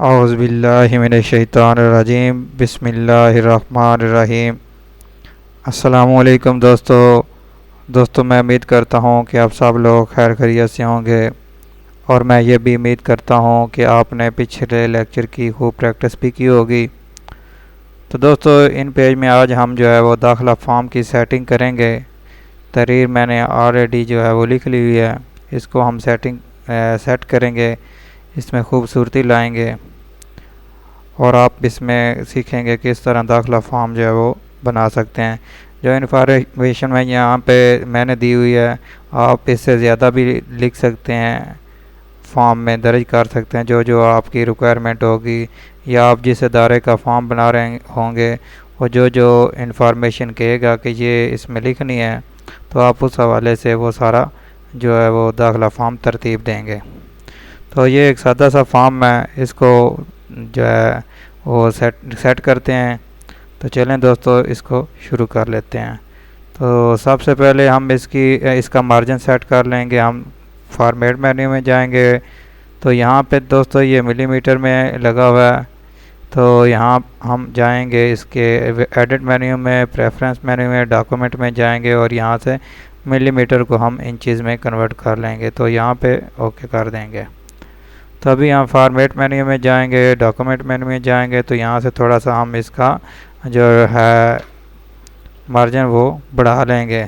औज़ुबिल्लाहि मिनश्शैतानिर्रजीम बिस्मिल्लाहिर्रहमानिर्रहीम। अस्सलामुअलैकुम दोस्तों, मैं उम्मीद करता हूँ कि आप सब लोग खैर खैरियत से होंगे और मैं ये भी उम्मीद करता हूँ कि आपने पिछले लेक्चर की खूब प्रैक्टिस भी की होगी। तो दोस्तों, इन पेज में आज हम जो है वो दाखिला फॉर्म की सेटिंग करेंगे। तहरीर मैंने ऑलरेडी जो है वो लिख ली हुई है, इसको हम सेट करेंगे, इसमें खूबसूरती लाएंगे और आप इसमें सीखेंगे किस तरह दाखिला फॉर्म जो है वो बना सकते हैं। जो इन्फॉर्मेशन में यहाँ पे मैंने दी हुई है, आप इससे ज़्यादा भी लिख सकते हैं, फॉर्म में दर्ज कर सकते हैं जो जो आपकी रिक्वायरमेंट होगी, या आप जिस इदारे का फॉर्म बना रहे होंगे वो जो जो इन्फॉर्मेशन कहेगा कि ये इसमें लिखनी है, तो आप उस हवाले से वो सारा जो है वो दाखिला फॉर्म तरतीब देंगे। तो ये एक सादा सा फॉर्म है, इसको जो है वो सेट करते हैं। तो चलें दोस्तों, इसको शुरू कर लेते हैं। तो सबसे पहले हम इसका मार्जिन सेट कर लेंगे। हम फॉर्मेट मेन्यू में जाएंगे, तो यहाँ पे दोस्तों ये मिलीमीटर में लगा हुआ है, तो यहाँ हम जाएंगे इसके एडिट मेन्यू में, प्रेफरेंस मेन्यू में, डॉक्यूमेंट में जाएंगे और यहाँ से मिलीमीटर को हम इंचज़ में कन्वर्ट कर लेंगे। तो यहाँ पे ओके कर देंगे। तो अभी हम फॉर्मेट मेन्यू में जाएंगे, डॉक्यूमेंट मेन्यू में जाएंगे, तो यहाँ से थोड़ा सा हम इसका जो है मार्जिन वो बढ़ा लेंगे।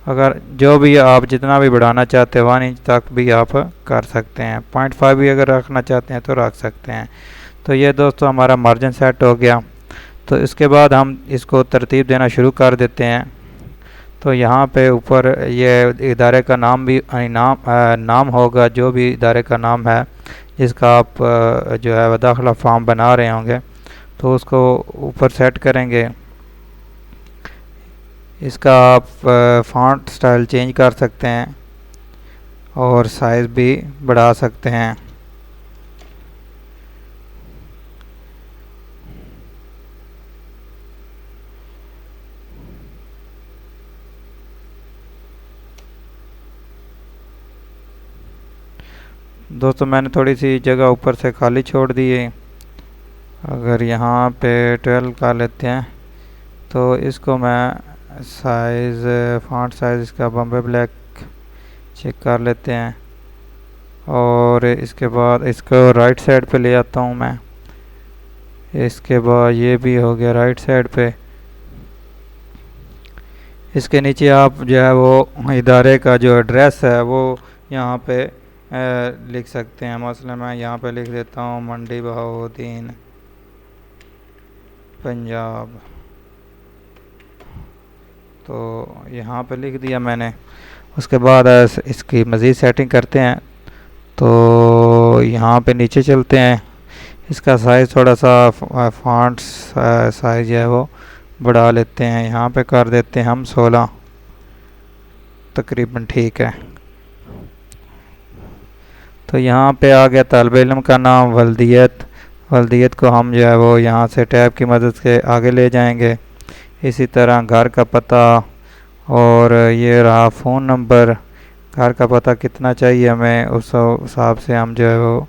अगर जो भी आप जितना भी बढ़ाना चाहते हैं 1 इंच तक भी आप कर सकते हैं, 0.5 भी अगर रखना चाहते हैं तो रख सकते हैं। तो ये दोस्तों हमारा मार्जिन सेट हो गया। तो इसके बाद हम इसको तरतीब देना शुरू कर देते हैं। तो यहाँ पे ऊपर ये इदारे का नाम भी नाम होगा, जो भी इदारे का नाम है जिसका आप जो है दाखिला फॉर्म बना रहे होंगे, तो उसको ऊपर सेट करेंगे। इसका आप फ़ॉन्ट स्टाइल चेंज कर सकते हैं और साइज़ भी बढ़ा सकते हैं। दोस्तों, मैंने थोड़ी सी जगह ऊपर से खाली छोड़ दी है। अगर यहाँ पे 12 कर लेते हैं, तो इसको मैं फ़ॉन्ट साइज़ इसका बॉम्बे ब्लैक चेक कर लेते हैं और इसके बाद इसको राइट साइड पे ले आता हूँ मैं। इसके बाद ये भी हो गया राइट साइड पे। इसके नीचे आप जो है वो इदारे का जो एड्रेस है वो यहाँ पे लिख सकते हैं। मसलन मैं यहाँ पे लिख देता हूँ मंडी बहाउद्दीन पंजाब। तो यहाँ पे लिख दिया मैंने। उसके बाद इसकी मज़ीद सेटिंग करते हैं। तो यहाँ पे नीचे चलते हैं, इसका साइज़ थोड़ा सा फॉन्ट साइज़ है वो बढ़ा लेते हैं। यहाँ पे कर देते हैं हम 16, तकरीबन ठीक है। तो यहाँ पे आ गया तालिब इल्म का नाम, वल्दियत को हम जो है वो यहाँ से टैब की मदद से आगे ले जाएंगे। इसी तरह घर का पता और ये रहा फ़ोन नंबर। घर का पता कितना चाहिए हमें, उस हिसाब से हम जो है वो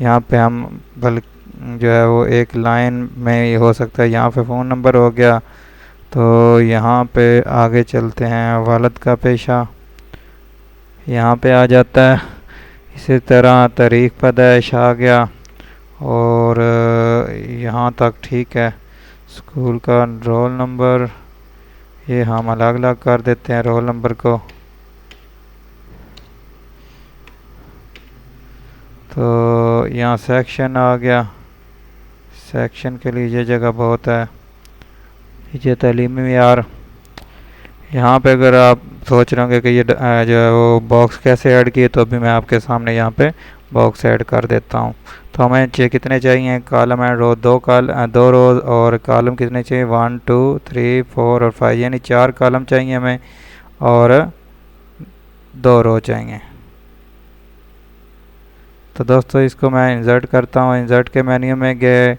यहाँ पे हम जो है वो एक लाइन में ये हो सकता है। यहाँ पे फ़ोन नंबर हो गया। तो यहाँ पे आगे चलते हैं, वालिद का पेशा यहाँ पे आ जाता है। इसी तरह तारीख़ पैदाइश आ गया और यहाँ तक ठीक है। स्कूल का रोल नंबर ये हम अलग अलग कर देते हैं रोल नंबर को। तो यहाँ सेक्शन आ गया, सेक्शन के लिए ये जगह बहुत है। ये तालीमी मेयार, यहाँ पे अगर आप सोच रहे होंगे कि ये जो है वो बॉक्स कैसे ऐड किए, तो अभी मैं आपके सामने यहाँ पे बॉक्स ऐड कर देता हूँ। तो हमें कितने चाहिए कॉलम एंड रो, दो रोज़ और कॉलम कितने चाहिए 1 2 3 4 और 5, यानी 4 कॉलम चाहिए हमें और 2 रो चाहिए। तो दोस्तों, इसको मैं इंसर्ट करता हूँ। इंसर्ट के मेन्यू में गए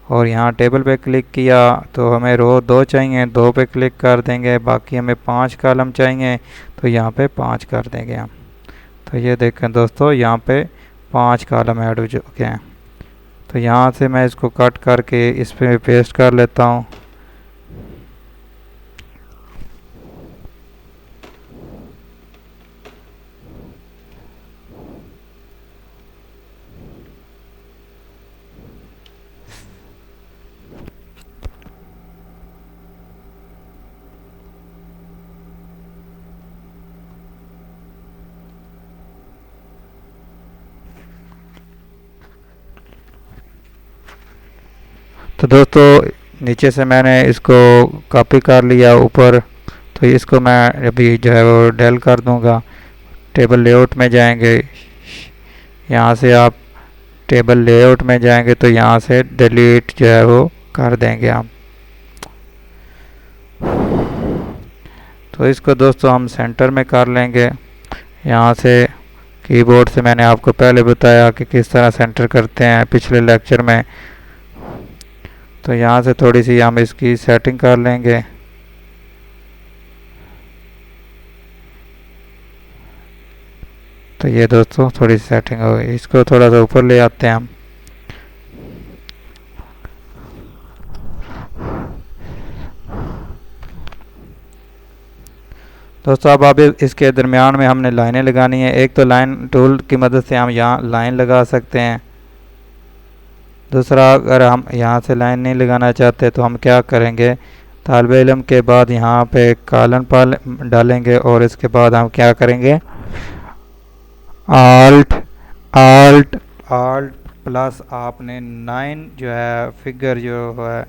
और यहाँ टेबल पे क्लिक किया, तो हमें रो 2 चाहिए, 2 पे क्लिक कर देंगे। बाकी हमें 5 कॉलम चाहिए, तो यहाँ पे 5 कर देंगे हम। तो ये देखें दोस्तों, यहाँ पे 5 कॉलम ऐड हो चुके हैं। तो यहाँ से मैं इसको कट करके इस पे पेस्ट कर लेता हूँ। तो दोस्तों नीचे से मैंने इसको कॉपी कर लिया ऊपर। तो इसको मैं अभी जो है वो डेल कर दूंगा। टेबल लेआउट में जाएंगे, यहाँ से आप टेबल लेआउट में जाएंगे तो यहाँ से डिलीट जो है वो कर देंगे हम। तो इसको दोस्तों हम सेंटर में कर लेंगे। यहाँ से कीबोर्ड से मैंने आपको पहले बताया कि किस तरह सेंटर करते हैं पिछले लेक्चर में। तो यहाँ से थोड़ी सी हम इसकी सेटिंग कर लेंगे। तो ये दोस्तों थोड़ी सी सेटिंग हो गई। इसको थोड़ा सा ऊपर ले आते हैं हम। दोस्तों अब इसके दरमियान में हमने लाइनें लगानी है। एक तो लाइन टूल की मदद से हम यहाँ लाइन लगा सकते हैं। दूसरा, अगर हम यहाँ से लाइन नहीं लगाना चाहते तो हम क्या करेंगे, तालिब इल्म के बाद यहाँ पे कॉलन पर डालेंगे और इसके बाद हम क्या करेंगे, आल्ट आल्ट आल्ट प्लस आपने 9 जो है फिगर जो है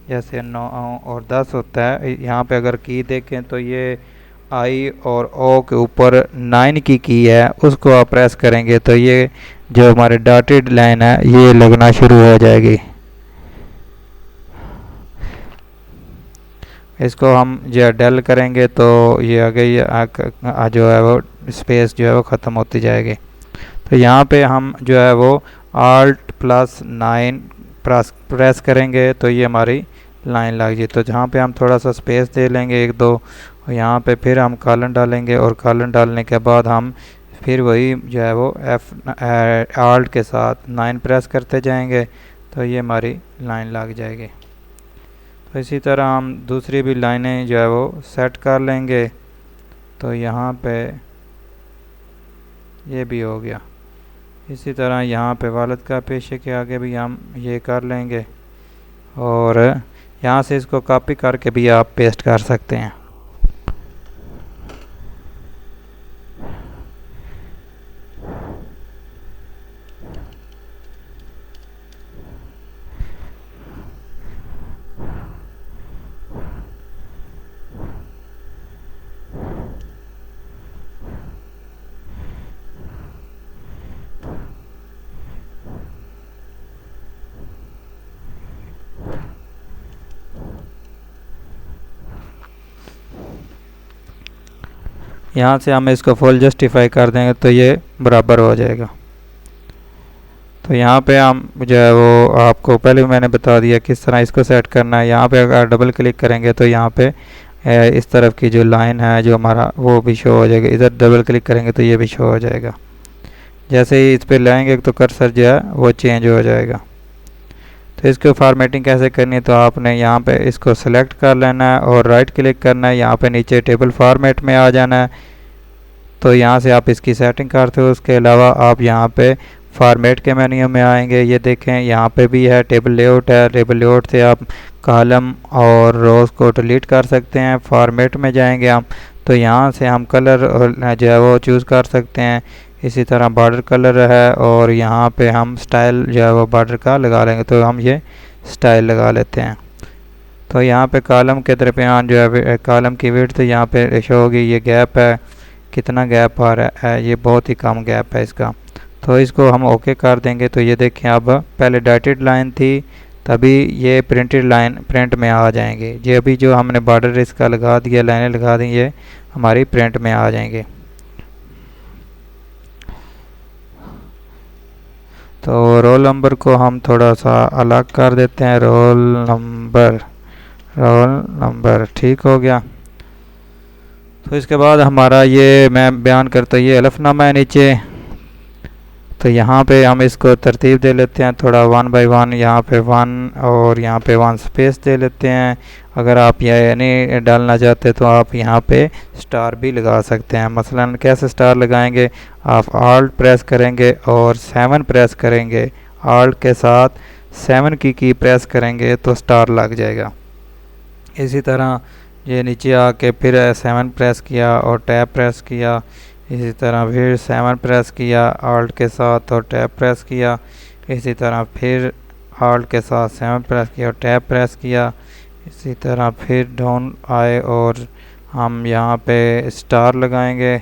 जैसे 9 और 10 होता है, यहाँ पे अगर की देखें तो ये आई और ओ के ऊपर 9 की है, उसको आप प्रेस करेंगे तो ये जो हमारे डॉटेड लाइन है ये लगना शुरू हो जाएगी। इसको हम जो डेल करेंगे तो ये आगे जो है वो स्पेस जो है वो ख़त्म होती जाएगी। तो यहाँ पे हम जो है वो आल्ट प्लस 9 प्रेस करेंगे तो ये हमारी लाइन लग जाए। तो जहाँ पे हम थोड़ा सा स्पेस दे लेंगे 1-2, और यहाँ पे फिर हम कॉलन डालेंगे और कॉलन डालने के बाद हम फिर वही जो है वो आल्ट के साथ 9 प्रेस करते जाएंगे तो ये हमारी लाइन लग जाएगी। तो इसी तरह हम दूसरी भी लाइनें जो है वो सेट कर लेंगे। तो यहाँ पे ये भी हो गया। इसी तरह यहाँ पे वालिद का पेशे के आगे भी हम ये कर लेंगे और यहाँ से इसको कॉपी करके भी आप पेस्ट कर सकते हैं। यहाँ से हम इसको फुल जस्टिफाई कर देंगे तो ये बराबर हो जाएगा। तो यहाँ पे हम जो है वो आपको पहले मैंने बता दिया किस तरह इसको सेट करना है। यहाँ पे अगर डबल क्लिक करेंगे तो यहाँ पे इस तरफ की जो लाइन है जो हमारा वो भी शो हो जाएगा। इधर डबल क्लिक करेंगे तो ये भी शो हो जाएगा। जैसे ही इस पर लाएंगे तो कर्सर जो है वो चेंज हो जाएगा। तो इसको फॉर्मेटिंग कैसे करनी है, तो आपने यहाँ पे इसको सेलेक्ट कर लेना है और राइट क्लिक करना है। यहाँ पे नीचे टेबल फॉर्मेट में आ जाना है। तो यहाँ से आप इसकी सेटिंग करते हो। उसके अलावा आप यहाँ पे फॉर्मेट के मेन्यू में आएंगे। ये देखें यहाँ पे भी है टेबल लेआउट है। टेबल लेआउट से आप कॉलम और रोज़ को डिलीट कर सकते हैं। फॉर्मेट में जाएंगे हम तो यहाँ से हम कलर जो है वो चूज़ कर सकते हैं। इसी तरह बॉर्डर कलर है और यहाँ पे हम स्टाइल जो है वो बॉर्डर का लगा लेंगे। तो हम ये स्टाइल लगा लेते हैं। तो यहाँ पे कॉलम के दरमियान जो है कॉलम की विड्थ यहाँ पे शो होगी। ये गैप है, कितना गैप आ रहा है, ये बहुत ही कम गैप है इसका। तो इसको हम ओके कर देंगे। तो ये देखें अब पहले डॉटेड लाइन थी तभी ये प्रिंटेड लाइन प्रिंट में आ जाएंगे। ये अभी जो हमने बॉर्डर इसका लगा दिया, लाइनें लगा दी, ये हमारी प्रिंट में आ जाएंगे। तो रोल नंबर को हम थोड़ा सा अलग कर देते हैं। रोल नंबर ठीक हो गया। तो इसके बाद हमारा ये मैं बयान करता हूँ, ये हलफनामा है नीचे। तो यहाँ पे हम इसको तरतीब दे लेते हैं थोड़ा 1 बाई 1, यहाँ पे 1 और यहाँ पे 1 स्पेस दे लेते हैं। अगर आप यह नहीं डालना चाहते तो आप यहाँ पे स्टार भी लगा सकते हैं। मसलन कैसे स्टार लगाएंगे, आप आल्ट प्रेस करेंगे और 7 प्रेस करेंगे, आल्ट के साथ 7 की प्रेस करेंगे तो स्टार लग जाएगा। इसी तरह ये नीचे आके फिर 7 प्रेस किया और टैब प्रेस किया, इसी तरह फिर 7 प्रेस किया आल्ट के साथ और टैब प्रेस किया, इसी तरह फिर आल्ट के साथ 7 प्रेस किया और टैब प्रेस किया, इसी तरह फिर डाउन आए और हम यहाँ पे स्टार लगाएंगे।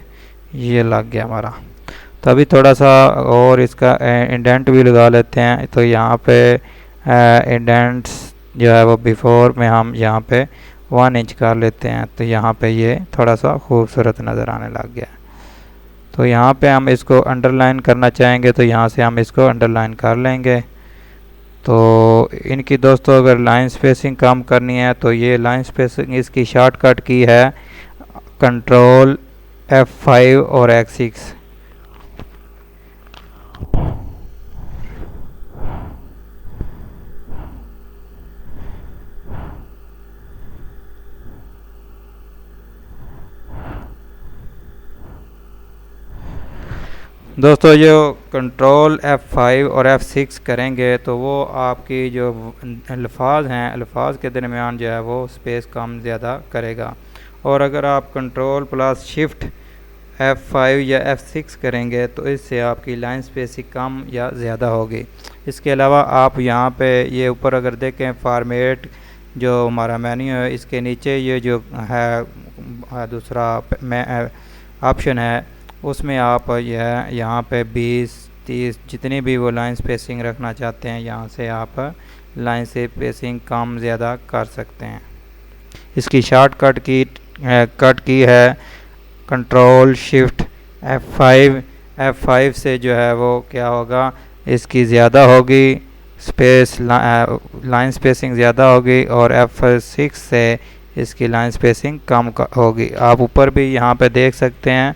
ये लग गया हमारा। तो अभी थोड़ा सा और इसका इंडेंट भी लगा लेते हैं। तो यहाँ पे इंडेंट्स जो है वो बिफोर में हम यहाँ पे 1 इंच कर लेते हैं, तो यहाँ पे ये थोड़ा सा खूबसूरत नज़र आने लग गया। तो यहाँ पे हम इसको अंडरलाइन करना चाहेंगे तो यहाँ से हम इसको अंडरलाइन कर लेंगे। तो इनकी दोस्तों अगर लाइन स्पेसिंग कम करनी है तो ये लाइन स्पेसिंग इसकी शॉर्टकट की है कंट्रोल F5 और X6। दोस्तों जो कंट्रोल F5 और F6 करेंगे तो वो आपकी जो अल्फाज हैं, अल्फाज के दरमियान जो है वो स्पेस कम ज़्यादा करेगा। और अगर आप कंट्रोल प्लस शिफ्ट F5 या F6 करेंगे तो इससे आपकी लाइन स्पेसिंग कम या ज़्यादा होगी। इसके अलावा आप यहाँ पे ये ऊपर अगर देखें फॉर्मेट जो हमारा मेन्यू है, इसके नीचे ये जो है दूसरा ऑप्शन है, उसमें आप यह यहाँ पे 20 30 जितनी भी वो लाइन स्पेसिंग रखना चाहते हैं यहाँ से आप लाइन स्पेसिंग कम ज़्यादा कर सकते हैं। इसकी शॉर्टकट की है कंट्रोल शिफ्ट F5 से जो है वो क्या होगा, इसकी ज़्यादा होगी स्पेस, लाइन स्पेसिंग ज़्यादा होगी, और F6 से इसकी लाइन स्पेसिंग कम होगी। आप ऊपर भी यहाँ पे देख सकते हैं,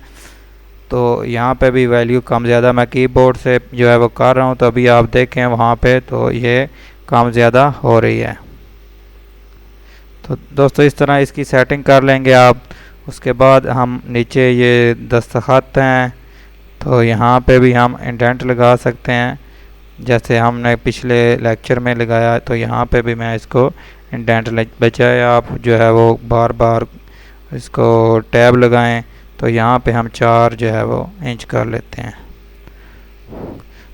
तो यहाँ पे भी वैल्यू कम ज़्यादा मैं कीबोर्ड से जो है वो कर रहा हूँ, तो अभी आप देखें वहाँ पे तो ये कम ज़्यादा हो रही है। तो दोस्तों इस तरह इसकी सेटिंग कर लेंगे आप। उसके बाद हम नीचे ये दस्तखत हैं, तो यहाँ पे भी हम इंडेंट लगा सकते हैं जैसे हमने पिछले लेक्चर में लगाया। तो यहाँ पे भी मैं इसको इंडेंट बचाए आप जो है वो बार बार इसको टैब लगाएं, तो यहाँ पे हम 4 जो है वो इंच कर लेते हैं।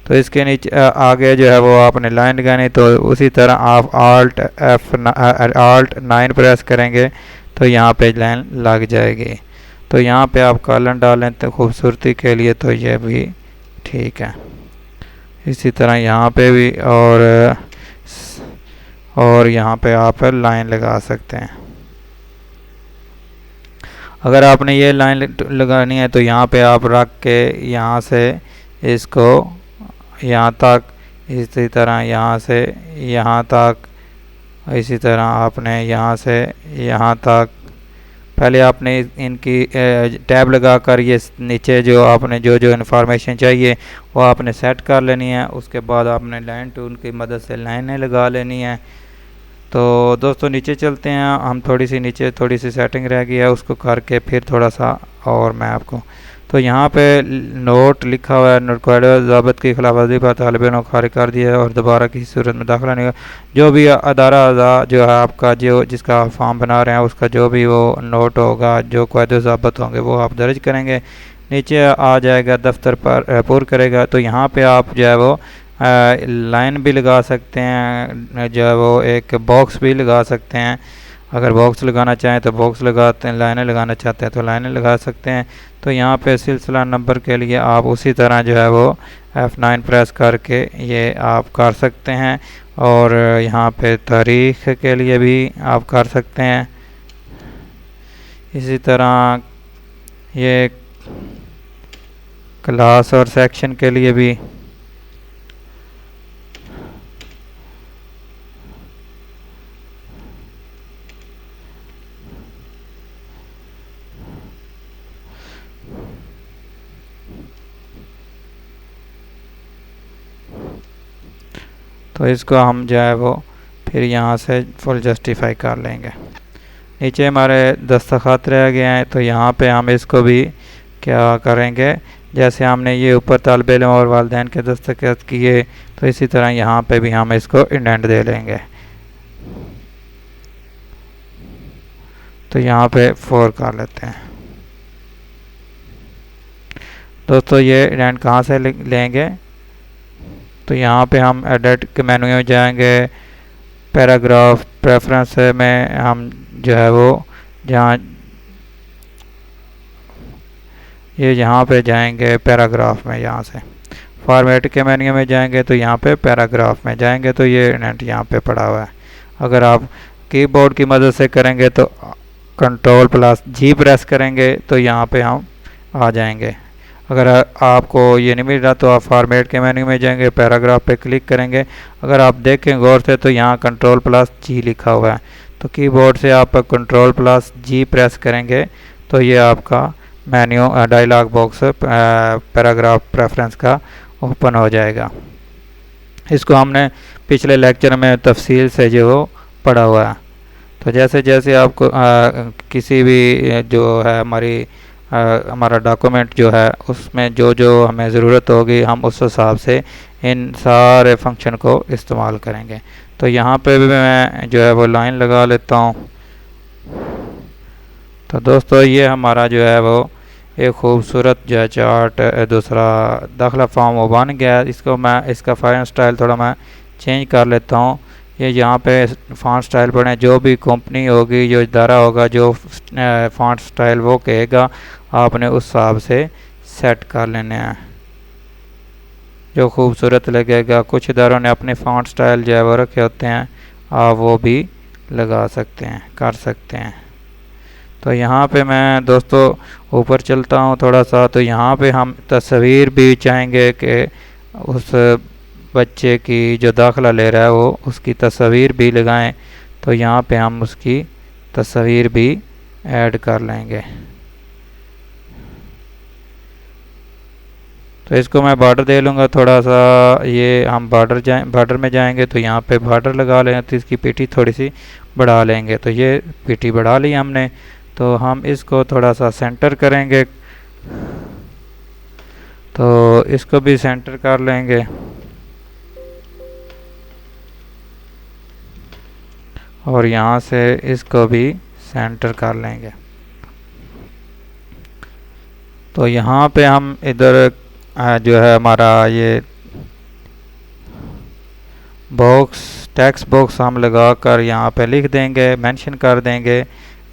तो इसके नीचे आगे जो है वो आपने लाइन लगानी, तो उसी तरह आप आल्ट 9 प्रेस करेंगे तो यहाँ पे लाइन लग जाएगी। तो यहाँ पे आप कॉलन डालें तो खूबसूरती के लिए, तो ये भी ठीक है। इसी तरह यहाँ पे भी और यहाँ पे आप लाइन लगा सकते हैं। अगर आपने ये लाइन लगानी है तो यहाँ पे आप रख के यहाँ से इसको यहाँ तक, इसी तरह यहाँ से यहाँ तक, इसी तरह आपने यहाँ से यहाँ तक, पहले आपने इनकी टैब लगाकर ये नीचे जो आपने जो इन्फॉर्मेशन चाहिए वो आपने सेट कर लेनी है। उसके बाद आपने लाइन टूल की मदद से लाइनें लगा लेनी है। तो दोस्तों नीचे चलते हैं हम, नीचे थोड़ी सी सेटिंग रह गई है, उसको करके फिर थोड़ा सा और मैं आपको, तो यहाँ पे नोट लिखा हुआ है ज़ाबत की खिलाफवर्जी पर तालिबान को खारिज कर दिया और दोबारा किसी सूरत में दाखिला नहीं। जो भी अदारा जो है आपका जो जिसका फॉर्म बना रहे हैं उसका जो भी वो नोट होगा, जो कायदे ज़ाबत होंगे वो आप दर्ज करेंगे। नीचे आ जाएगा दफ्तर पर पुर करेगा, तो यहाँ पे आप जो है वो लाइन भी लगा सकते हैं, जो है वो एक बॉक्स भी लगा सकते हैं। अगर बॉक्स लगाना चाहें तो बॉक्स लगाते हैं, लाइनें लगाना चाहते हैं तो लाइनें लगा सकते हैं। तो यहाँ पे सिलसिला नंबर के लिए आप उसी तरह जो है वो F9 प्रेस करके ये आप कर सकते हैं, और यहाँ पे तारीख़ के लिए भी आप कर सकते हैं। इसी तरह ये क्लास और सेक्शन के लिए भी तो इसको हम जो है वो फिर यहाँ से फुल जस्टिफाई कर लेंगे। नीचे हमारे दस्तखत रह गए हैं, तो यहाँ पे हम इसको भी क्या करेंगे, जैसे हमने ये ऊपर तालिब इल्म और वालिदैन के दस्तखत किए, तो इसी तरह यहाँ पे भी हम इसको इंडेंट दे लेंगे। तो यहाँ पे 4 कर लेते हैं। दोस्तों ये इंडेंट कहाँ से लेंगे, तो यहाँ पे हम एडिट के मेन्यू में जाएंगे, पैराग्राफ प्रेफरेंस में हम जो है वो जहाँ ये यहाँ पे जाएंगे पैराग्राफ में, यहाँ से फॉर्मेट के मेन्यू में जाएंगे तो यहाँ पे पैराग्राफ में जाएंगे, तो ये इंडेंट यहाँ पे पड़ा हुआ है। अगर आप कीबोर्ड की मदद से करेंगे तो Ctrl+G प्रेस करेंगे तो यहाँ पे हम आ जाएंगे। अगर आपको ये नहीं मिल रहा तो आप फॉर्मेट के मेन्यू में जाएंगे, पैराग्राफ पे क्लिक करेंगे। अगर आप देखें गौर से तो यहाँ Ctrl+G लिखा हुआ है, तो कीबोर्ड से आप Ctrl+G प्रेस करेंगे तो ये आपका menu dialog box paragraph preference का ओपन हो जाएगा। इसको हमने पिछले लेक्चर में तफसील से जो पढ़ा हुआ है। तो जैसे जैसे आपको किसी भी जो है हमारा डॉक्यूमेंट जो है उसमें जो जो हमें ज़रूरत होगी हम उस हिसाब से इन सारे फंक्शन को इस्तेमाल करेंगे। तो यहाँ पे भी मैं जो है वो लाइन लगा लेता हूँ। तो दोस्तों ये हमारा जो है वो एक खूबसूरत जो है चार्ट दूसरा दाखिला फॉर्म वो बन गया। इसको मैं इसका फॉन्ट स्टाइल थोड़ा मैं चेंज कर लेता हूँ। ये यहाँ पे फॉन्ट स्टाइल पढ़ें, जो भी कंपनी होगी जो इदारा होगा जो फॉन्ट स्टाइल वो कहेगा आपने उस हिसाब से सेट कर लेने हैं, जो खूबसूरत लगेगा। कुछ इदारों ने अपने फॉन्ट स्टाइल जो है वो रखे होते हैं, आप वो भी लगा सकते हैं, कर सकते हैं। तो यहाँ पे मैं दोस्तों ऊपर चलता हूँ थोड़ा सा, तो यहाँ पे हम तस्वीर भी चाहेंगे कि उस बच्चे की जो दाखिला ले रहा है वो उसकी तस्वीर भी लगाएं, तो यहाँ पे हम उसकी तस्वीर भी ऐड कर लेंगे। तो इसको मैं बॉर्डर दे लूँगा थोड़ा सा। ये हम बॉर्डर में जाएंगे तो यहाँ पे बॉर्डर लगा लेंगे, तो इसकी पीठी थोड़ी सी बढ़ा लेंगे। तो ये पीठी बढ़ा ली हमने, तो हम इसको थोड़ा सा सेंटर करेंगे, तो इसको भी सेंटर कर लेंगे। और यहाँ से इसको भी सेंटर कर लेंगे। तो यहाँ पे हम इधर जो है हमारा ये बॉक्स टेक्स्ट बॉक्स हम लगाकर यहाँ पे लिख देंगे, मेंशन कर देंगे,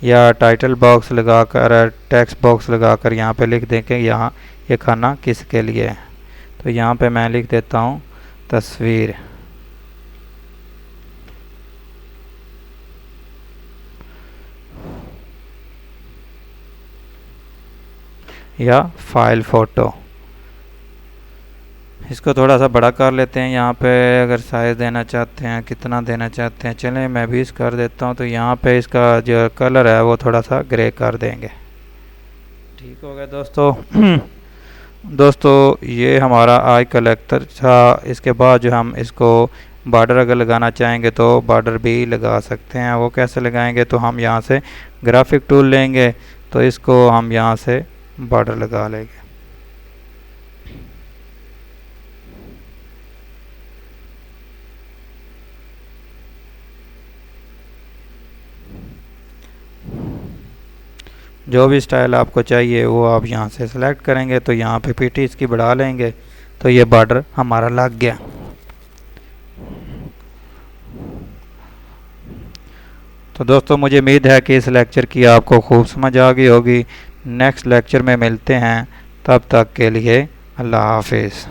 या टाइटल बॉक्स लगाकर टेक्स्ट बॉक्स लगाकर यहाँ पे लिख देंगे यहाँ ये खाना किसके लिए है। तो यहाँ पे मैं लिख देता हूँ तस्वीर, या फाइल फ़ोटो। इसको थोड़ा सा बड़ा कर लेते हैं। यहाँ पे अगर साइज़ देना चाहते हैं, कितना देना चाहते हैं, चलें मैं 20 कर देता हूँ। तो यहाँ पे इसका जो कलर है वो थोड़ा सा ग्रे कर देंगे। ठीक हो गया दोस्तों। दोस्तों ये हमारा आज का लेक्चर था। इसके बाद जो हम इसको बॉर्डर अगर लगाना चाहेंगे तो बॉर्डर भी लगा सकते हैं। वो कैसे लगाएंगे, तो हम यहाँ से ग्राफिक टूल लेंगे, तो इसको हम यहाँ से बॉर्डर लगा लेंगे। जो भी स्टाइल आपको चाहिए वो आप यहाँ से सेलेक्ट करेंगे, तो यहाँ पे पीटी इसकी बढ़ा लेंगे, तो ये बॉर्डर हमारा लग गया। तो दोस्तों मुझे उम्मीद है कि इस लेक्चर की आपको खूब समझ आ गई होगी। नेक्स्ट लेक्चर में मिलते हैं, तब तक के लिए अल्लाह हाफिज़।